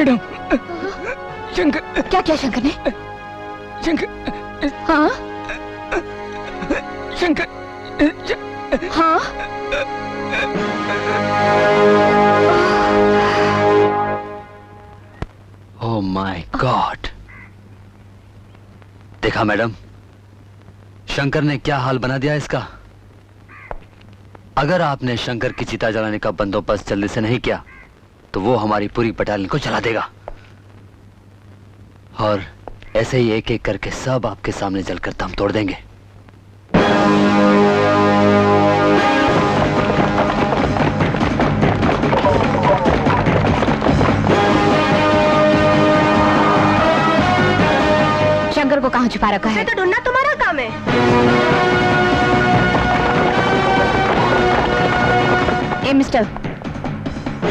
Madam, Shankar. क्या किया शंकर ने? शंकर। हाँ शंकर। हाँ। Oh my God. देखा मैडम, शंकर ने क्या हाल बना दिया इसका। अगर आपने शंकर की चिता जलाने का बंदोबस्त जल्दी से नहीं किया तो वो हमारी पूरी बटालियन को जला देगा, और ऐसे ही एक एक करके सब आपके सामने जलकर दम तोड़ देंगे। शंकर को कहाँ छुपा रखा है? तो ढूंढना तुम्हारा काम है। ए मिस्टर,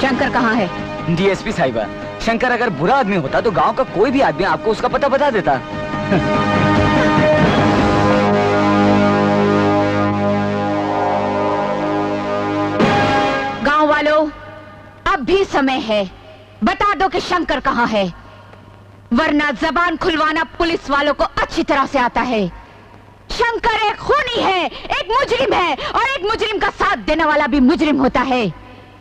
शंकर कहाँ है? डीएसपी साहिबा, शंकर अगर बुरा आदमी होता तो गांव का कोई भी आदमी आपको उसका पता बता देता। गांव वालों, अब भी समय है, बता दो कि शंकर कहाँ है, वरना जबान खुलवाना पुलिस वालों को अच्छी तरह से आता है। शंकर एक खूनी है, एक मुजरिम है, और एक मुजरिम का साथ देने वाला भी मुजरिम होता है।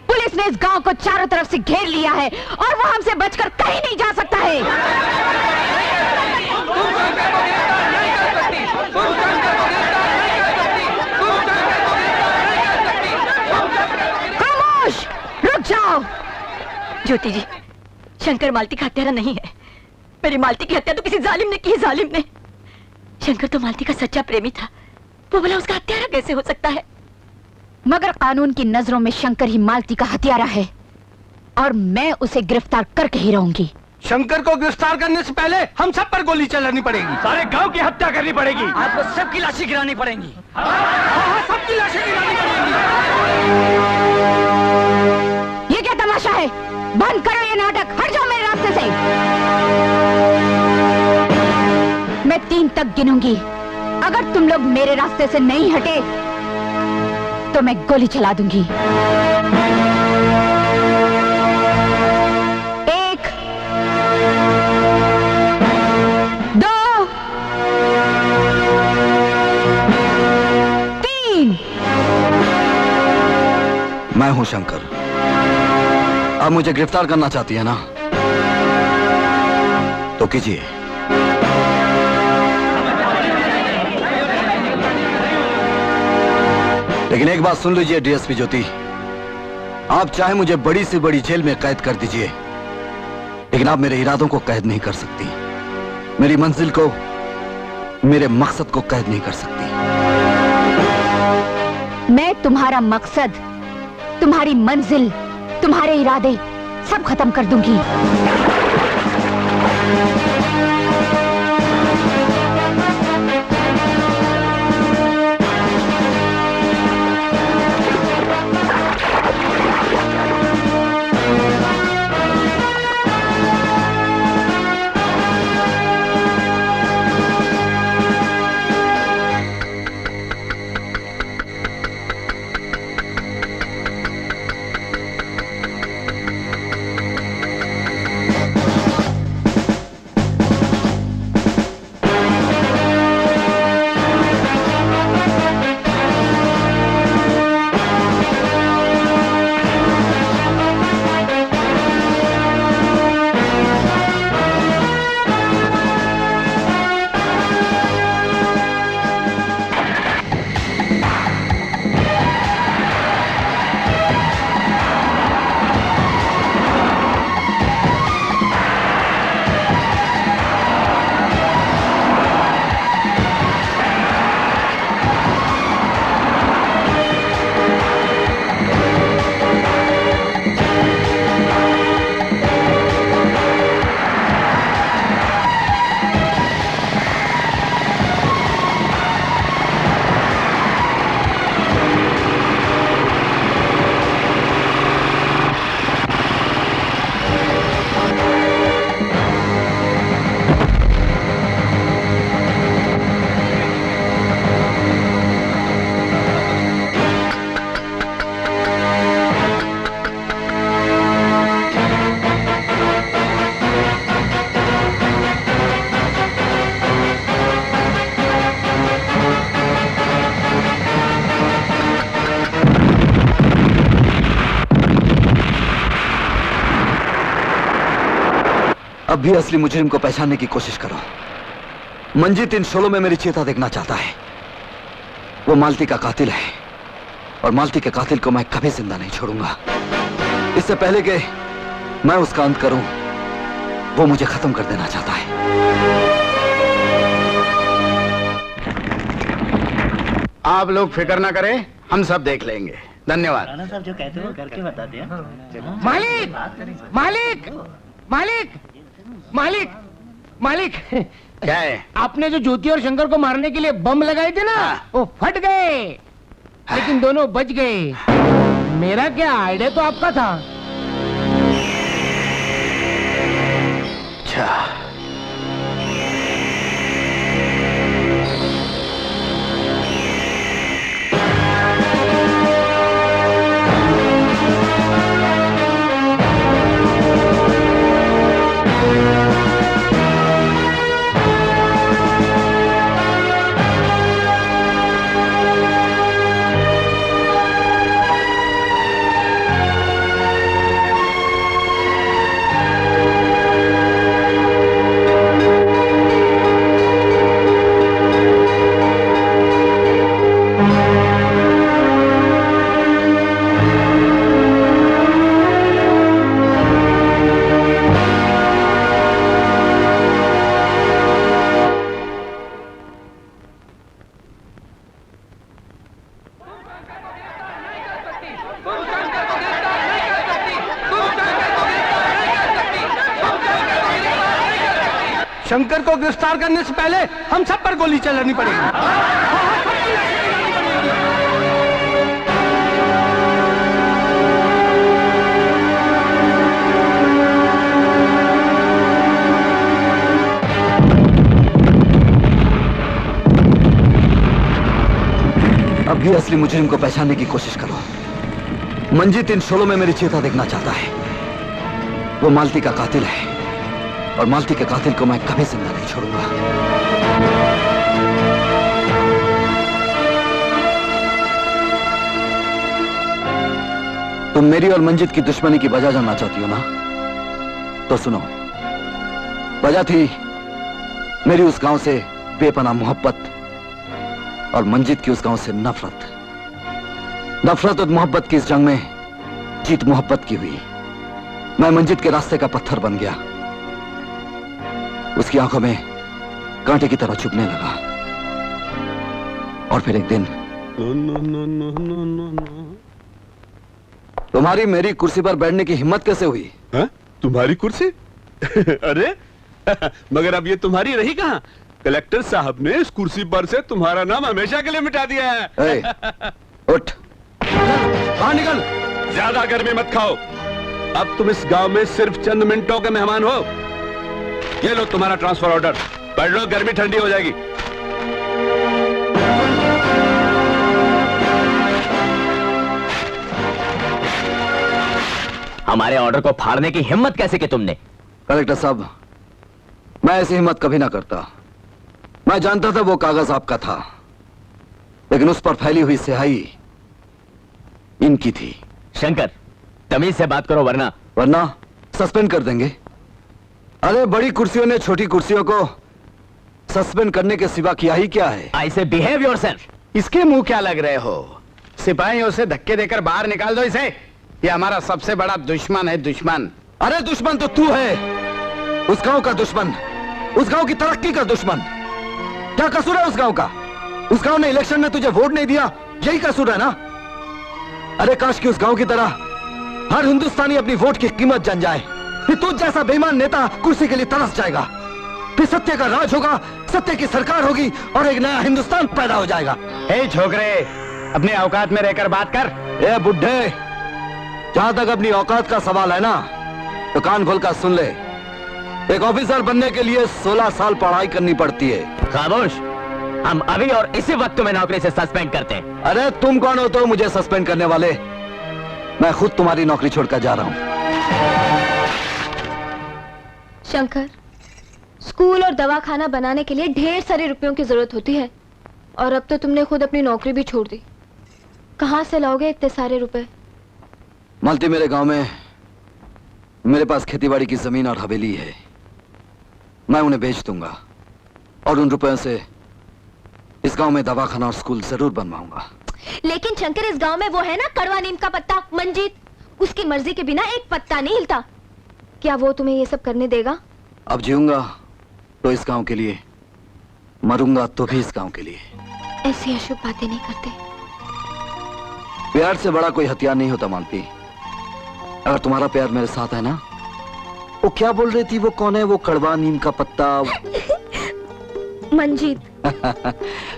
पुलिस ने इस गांव को चारों तरफ से घेर लिया है और वो हमसे बचकर कहीं नहीं जा सकता है। खामोश, रुक जाओ। ज्योति जी, शंकर मालती का हत्यारा नहीं है। मेरी मालती की हत्या तो किसी जालिम ने की, जालिम ने। शंकर तो मालती का सच्चा प्रेमी था, वो भला उसका हत्यारा कैसे हो सकता है? मगर कानून की नजरों में शंकर ही मालती का हत्यारा है, और मैं उसे गिरफ्तार करके ही रहूंगी। शंकर को गिरफ्तार करने से पहले हम सब पर गोली चलानी पड़ेगी, सारे गांव की हत्या करनी पड़ेगी, आपको सबकी लाशें गिरानी पड़ेंगी। सबकी लाशें गिरानी पड़ेंगी। ये क्या तमाशा है? बंद करो ये नाटक, हट जाओ मेरे रास्ते से। मैं 3 तक गिनूंगी, अगर तुम लोग मेरे रास्ते से नहीं हटे तो मैं गोली चला दूंगी। 1, 2, 3। मैं हूं शंकर। आप मुझे गिरफ्तार करना चाहती है ना, तो कीजिए। लेकिन एक बात सुन लीजिए डीएसपी ज्योति, आप चाहे मुझे बड़ी से बड़ी जेल में कैद कर दीजिए, लेकिन आप मेरे इरादों को कैद नहीं कर सकती, मेरी मंजिल को, मेरे मकसद को कैद नहीं कर सकती। मैं तुम्हारा मकसद, तुम्हारी मंजिल, तुम्हारे इरादे सब खत्म कर दूंगी। अब भी असली मुजरिम को पहचानने की कोशिश करो। मंजीत इन शोलों में मेरी चेता देखना चाहता है। वो मालती का कातिल है और मालती के कातिल को मैं कभी जिंदा नहीं छोड़ूंगा। इससे पहले कि मैं उसका अंत करूं, वो मुझे खत्म कर देना चाहता है। आप लोग फिक्र ना करें, हम सब देख लेंगे। धन्यवाद। राणा साहब जो कहते हैं वो करके बताते हैं। मालिक मालिक मालिक मालिक मालिक क्या है? आपने जो ज्योति और शंकर को मारने के लिए बम लगाए थे ना, वो फट गए, लेकिन दोनों बच गए। मेरा क्या आइडिया तो आपका था। अच्छा, शंकर को गिरफ्तार करने से पहले हम सब पर गोली चलानी पड़ेगी। अब भी असली मुजरिम को पहचानने की कोशिश करो। मंजीत इन शोलों में मेरी चेता देखना चाहता है। वो मालती का कातिल है और मालती के कातिल को मैं कभी जिंदा नहीं छोड़ूंगा। तुम मेरी और मंजीत की दुश्मनी की वजह जानना चाहती हो ना? तो सुनो। वजह थी मेरी उस गांव से बेपनाह मोहब्बत और मंजीत की उस गांव से नफरत। नफरत और मोहब्बत की इस जंग में जीत मोहब्बत की हुई। मैं मंजीत के रास्ते का पत्थर बन गया। उसकी आंखों में कांटे की तरह चुभने लगा और फिर एक दिन तुम्हारी मेरी कुर्सी पर बैठने की हिम्मत कैसे हुई? हाँ? तुम्हारी कुर्सी? अरे मगर अब ये तुम्हारी रही कहाँ? कलेक्टर साहब ने इस कुर्सी पर से तुम्हारा नाम हमेशा के लिए मिटा दिया है। उठ, बाहर निकल। ज्यादा गर्मी मत खाओ। अब तुम इस गांव में सिर्फ चंद मिनटों के मेहमान हो। ये लो तुम्हारा ट्रांसफर ऑर्डर, पढ़ लो, गर्मी ठंडी हो जाएगी। हमारे ऑर्डर को फाड़ने की हिम्मत कैसे की तुमने? कलेक्टर साहब, मैं ऐसी हिम्मत कभी ना करता। मैं जानता था वो कागज आपका था, लेकिन उस पर फैली हुई स्याही इनकी थी। शंकर, तमीज से बात करो वरना सस्पेंड कर देंगे। अरे बड़ी कुर्सियों ने छोटी कुर्सियों को सस्पेंड करने के सिवा किया ही क्या है? आई से बिहेव योरसेल्फ। इसके मुंह क्या लग रहे हो? सिपाहियों से धक्के देकर बाहर निकाल दो इसे। ये हमारा सबसे बड़ा दुश्मन है, दुश्मन। अरे दुश्मन तो तू है, उस गांव का दुश्मन, उस गांव की तरक्की का दुश्मन। क्या कसूर है उस गांव का? उस गांव ने इलेक्शन में तुझे वोट नहीं दिया, यही कसूर है ना? अरे काश कि उस गांव की तरह हर हिंदुस्तानी अपनी वोट की कीमत जान जाए। फिर तुझ जैसा बेईमान नेता कुर्सी के लिए तरस जाएगा। फिर सत्य का राज होगा, सत्य की सरकार होगी और एक नया हिंदुस्तान पैदा हो जाएगा। ए छोकरे, अपने औकात में रहकर बात कर। ए बुड्ढे, जहां तक अपनी औकात का सवाल है ना, तो कान खोलकर सुन ले। एक ऑफिसर बनने के लिए 16 साल पढ़ाई करनी पड़ती है। खामोश, हम अभी और इसी वक्त तुम्हें नौकरी से सस्पेंड करते हैं। अरे तुम कौन हो तो मुझे सस्पेंड करने वाले? मैं खुद तुम्हारी नौकरी छोड़कर जा रहा हूं। शंकर, स्कूल और दवाखाना बनाने के लिए ढेर सारे रुपयों की जरूरत होती है, और अब तो तुमने खुद अपनी नौकरी भी छोड़ दी। कहां से लाओगे इतने सारे रुपए? मालती, मेरे गांव में मेरे पास खेतीबाड़ी की जमीन और हवेली है। मैं उन्हें बेच दूंगा और उन रुपयों से इस गांव में दवाखाना और स्कूल जरूर बनवाऊंगा। लेकिन शंकर, इस गांव में वो है ना कड़वा नीम का पत्ता मंजीत, उसकी मर्जी के बिना एक पत्ता नहीं हिलता। क्या वो तुम्हें ये सब करने देगा? अब जीऊंगा तो इस गांव के लिए, मरूंगा तो भी इस गांव के लिए। ऐसी अशुभ बातें नहीं करते। प्यार से बड़ा कोई हथियार नहीं होता मालती। अगर तुम्हारा प्यार मेरे साथ है ना, वो क्या बोल रही थी, वो कौन है, वो कड़वा नीम का पत्ता? मंजीत।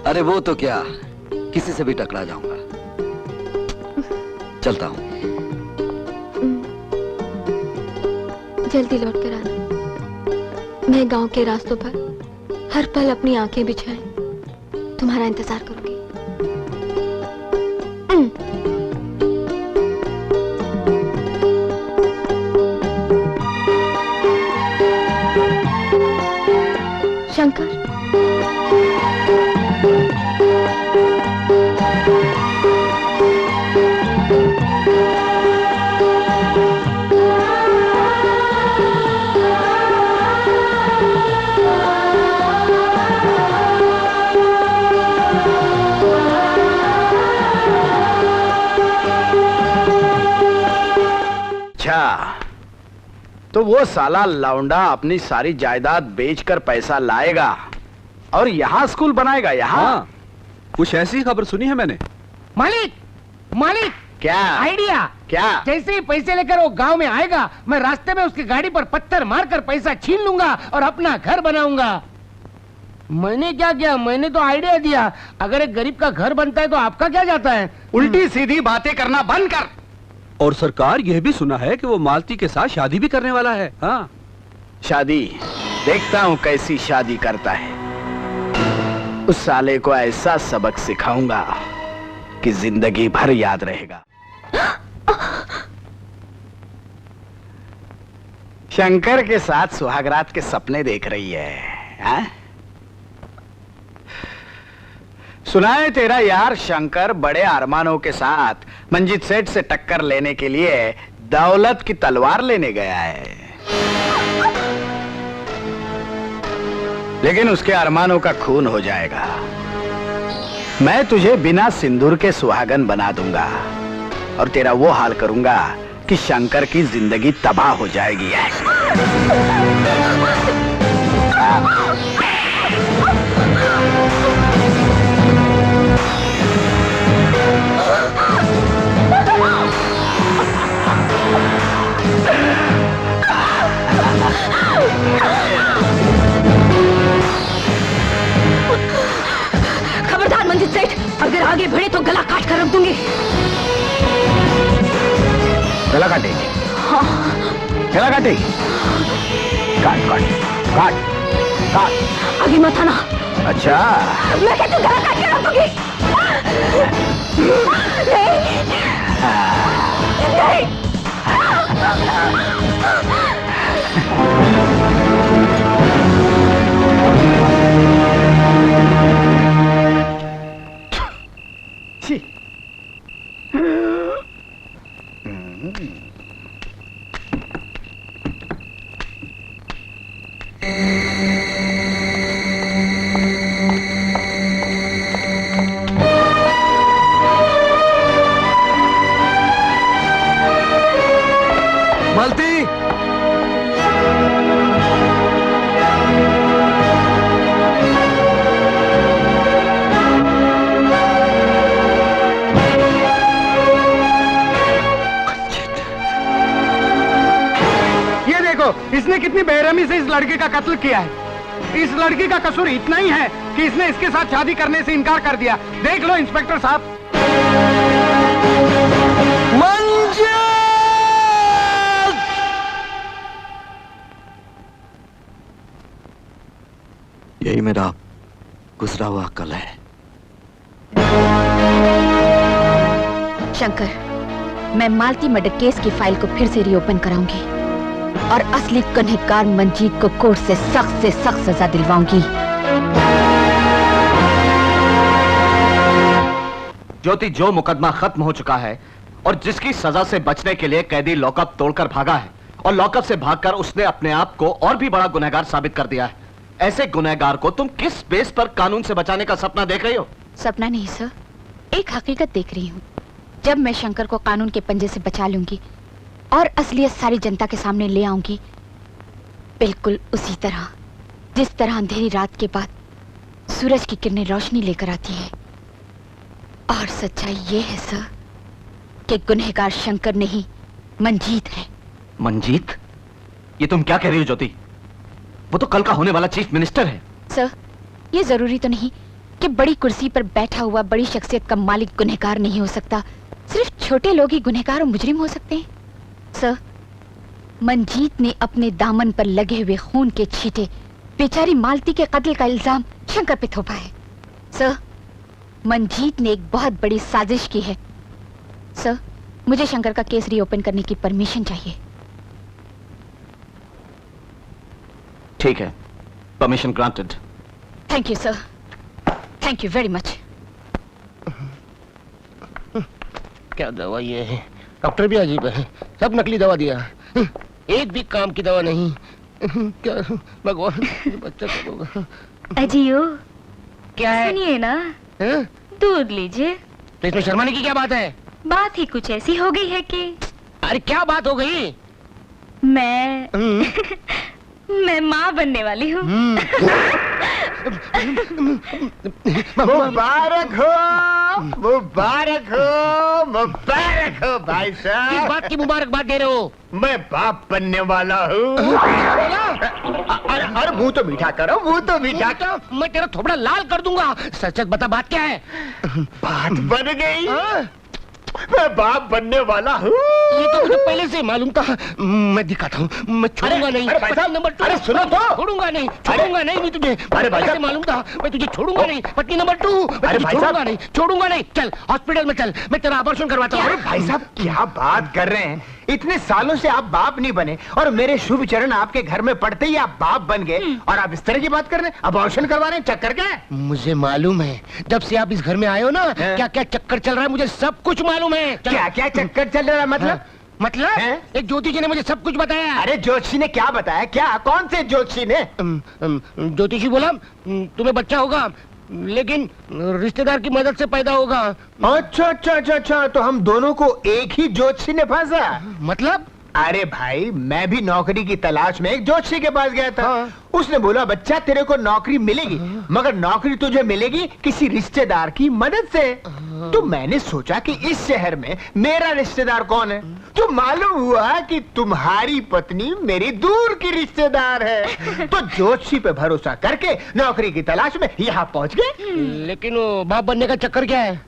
अरे वो तो क्या, किसी से भी टकरा जाऊंगा। चलता हूं। जल्दी लौट कर आना। मैं गांव के रास्तों पर हर पल अपनी आंखें बिछाए तुम्हारा इंतजार करूंगी। शंकर, तो वो साला लौंडा अपनी सारी जायदाद बेचकर पैसा लाएगा और यहाँ स्कूल बनाएगा। यहाँ हाँ, कुछ ऐसी खबर सुनी है मैंने। मालिक, मालिक, क्या आइडिया? क्या? जैसे ही पैसे लेकर वो गांव में आएगा, मैं रास्ते में उसकी गाड़ी पर पत्थर मारकर पैसा छीन लूंगा और अपना घर बनाऊंगा। मैंने क्या किया? मैंने तो आइडिया दिया। अगर एक गरीब का घर बनता है तो आपका क्या जाता है? उल्टी सीधी बातें करना बंद कर। और सरकार यह भी सुना है कि वो मालती के साथ शादी भी करने वाला है। हाँ, शादी देखता हूँ कैसी शादी करता है। उस साले को ऐसा सबक सिखाऊंगा कि जिंदगी भर याद रहेगा। शंकर के साथ सुहागरात के सपने देख रही है, हाँ? सुना है तेरा यार शंकर बड़े अरमानों के साथ मंजीत सेठ से टक्कर लेने के लिए दौलत की तलवार लेने गया है, लेकिन उसके अरमानों का खून हो जाएगा। मैं तुझे बिना सिंदूर के सुहागन बना दूंगा और तेरा वो हाल करूंगा कि शंकर की जिंदगी तबाह हो जाएगी। खबरदार मंजीत सेठ, अगर आगे बढ़े तो गला काट कर रख दूंगी। गला काटेगी? हाँ। गला काटेगी? काट काट काट काट। आगे मत आना। अच्छा, मैं कहती हूँ गला काट के रख दूंगी। नहीं, नहीं। मालती, ये देखो इसने कितनी बेरहमी से इस लड़के का कत्ल किया है। इस लड़की का कसूर इतना ही है कि इसने इसके साथ शादी करने से इनकार कर दिया। देख लो इंस्पेक्टर साहब। यही मेरा गुजरा हुआ कल है। शंकर, मैं मालती मर्डर केस की फाइल को फिर से रीओपन कराऊंगी और असली गुनहगार मंजीत को कोर्ट से सख्त सजा दिलवाऊंगी। ज्योति, जो मुकदमा खत्म हो चुका है और जिसकी सजा से बचने के लिए कैदी लॉकअप तोड़कर भागा है, और लॉकअप से भागकर उसने अपने आप को और भी बड़ा गुनहगार साबित कर दिया है। ऐसे गुनहगार को तुम किस बेस पर कानून से बचाने का सपना देख रही हो? सपना नहीं सर, एक हकीकत देख रही हूँ। जब मैं शंकर को कानून के पंजे से बचा लूंगी और असलियत सारी जनता के सामने ले आऊंगी, बिल्कुल उसी तरह जिस तरह अंधेरी रात के बाद सूरज की किरणें रोशनी लेकर आती है। और सच्चाई ये है सर कि गुनहगार शंकर नहीं मंजीत है। मंजीत? ये तुम क्या कह रही हो ज्योति? वो तो कल का होने वाला चीफ मिनिस्टर है। सर, ये जरूरी तो नहीं कि बड़ी कुर्सी पर बैठा हुआ बड़ी शख्सियत का मालिक गुनहगार नहीं हो सकता। सिर्फ छोटे लोग ही गुनहगार और मुजरिम हो सकते हैं। सर, मंजीत ने अपने दामन पर लगे हुए खून के छींटे बेचारी मालती के कत्ल का इल्जाम शंकर पे थोपा है। सर, मंजीत ने एक बहुत बड़ी साजिश की है। सर, मुझे शंकर का केस रीओपन करने की परमिशन चाहिए। ठीक है, permission granted. Thank you sir, thank you very much. क्या दवा ये है? डॉक्टर भी अजीब है, सब नकली दवा दिया, एक भी काम की दवा नहीं। क्या भगवान, बच्चा कब होगा? अजियो, क्या है? सुनिए ना, हैं? दूध लीजिए। तो इसमें शर्माने की क्या बात है? बात ही कुछ ऐसी हो गई है कि अरे क्या बात हो गई? मैं मैं माँ बनने वाली हूँ। मुबारक हो, मुबारक हो, मुबारक हो भाई किस साहब। बात की मुबारकबाद दे रहे हो? मैं बाप बनने वाला हूँ। अरे मुंह तो मीठा करो, मुंह तो मीठा करो। मैं तेरा थोबड़ा लाल कर दूंगा। सच सच बता, बात क्या है? बात बन गई, मैं बाप बनने वाला हूँ। ये तो मुझे पहले से मालूम था। मैं दिखाता हूँ, मैं छोड़ूंगा नहीं। अरे भाई साहब, नंबर 2, अरे सुनो तो। छोड़ूंगा नहीं, छोड़ूंगा नहीं मैं तुझे। अरे भाई पहले से साहब, मालूम था, मैं तुझे छोड़ूंगा नहीं। पत्नी नंबर 2, अरे भाई छोड़ूंगा साहब, नहीं, छोड़ूंगा नहीं। चल हॉस्पिटल में चल, मैं तेरा ऑपरेशन करवाता हूँ। अरे भाई साहब, क्या बात कर रहे हैं? इतने सालों से आप बाप नहीं बने और मेरे शुभ चरण आपके घर में पड़ते ही आप बाप बन गए और आप इस तरह की बात कर रहे हैं? अबॉर्शन करवा रहे हैं? चक्कर क्या है? मुझे मालूम है, जब से आप इस घर में आए हो ना, क्या क्या चक्कर चल रहा है मुझे सब कुछ मालूम है। क्या क्या चक्कर चल रहा है? मतलब मतलब हैं? एक ज्योति जी ने मुझे सब कुछ बताया। अरे ज्योतिषी ने क्या बताया? क्या? कौन से ज्योतिषी ने? ज्योतिषी बोला तुम्हें बच्चा होगा, लेकिन रिश्तेदार की मदद से पैदा होगा। अच्छा अच्छा अच्छा अच्छा, तो हम दोनों को एक ही ज्योतिषी ने फंसा। मतलब? अरे भाई, मैं भी नौकरी की तलाश में एक ज्योतिषी के पास गया था। उसने बोला बच्चा तेरे को नौकरी मिलेगी, मगर नौकरी तुझे मिलेगी किसी रिश्तेदार की मदद से। तो मैंने सोचा कि इस शहर में मेरा रिश्तेदार कौन है, तो मालूम हुआ कि तुम्हारी पत्नी मेरी दूर की रिश्तेदार है। तो ज्योतिषी पे भरोसा करके नौकरी की तलाश में यहाँ पहुँच गए। लेकिन वो बाप बनने का चक्कर क्या है?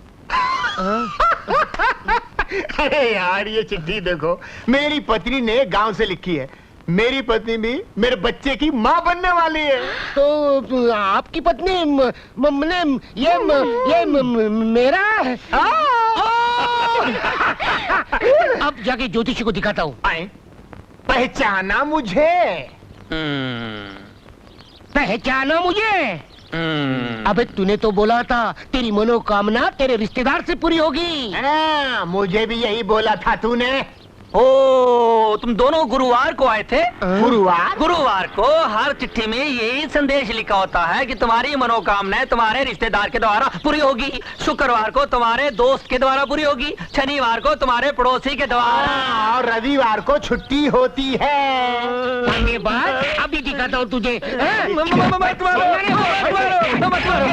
अरे यार, ये चिट्ठी देखो, मेरी पत्नी ने गांव से लिखी है। मेरी पत्नी भी मेरे बच्चे की माँ बनने वाली है। तो आपकी पत्नी ये मेरा है। अब जाके ज्योतिषी को दिखाता हूँ। पहचाना मुझे? पहचाना मुझे? अबे तूने तो बोला था तेरी मनोकामना तेरे रिश्तेदार से पूरी होगी। मुझे भी यही बोला था तूने। ओ, तुम दोनों गुरुवार को आए थे? गुरुवार? गुरुवार को हर चिट्ठी में यही संदेश लिखा होता है कि तुम्हारी मनोकामनाएं तुम्हारे रिश्तेदार के द्वारा पूरी होगी। शुक्रवार को तुम्हारे दोस्त के द्वारा पूरी होगी, शनिवार को तुम्हारे पड़ोसी के द्वारा, और रविवार को छुट्टी होती है। ये बात अभी दिखाता हूँ तुझे। मत मारो, मत मारो, मत मारो।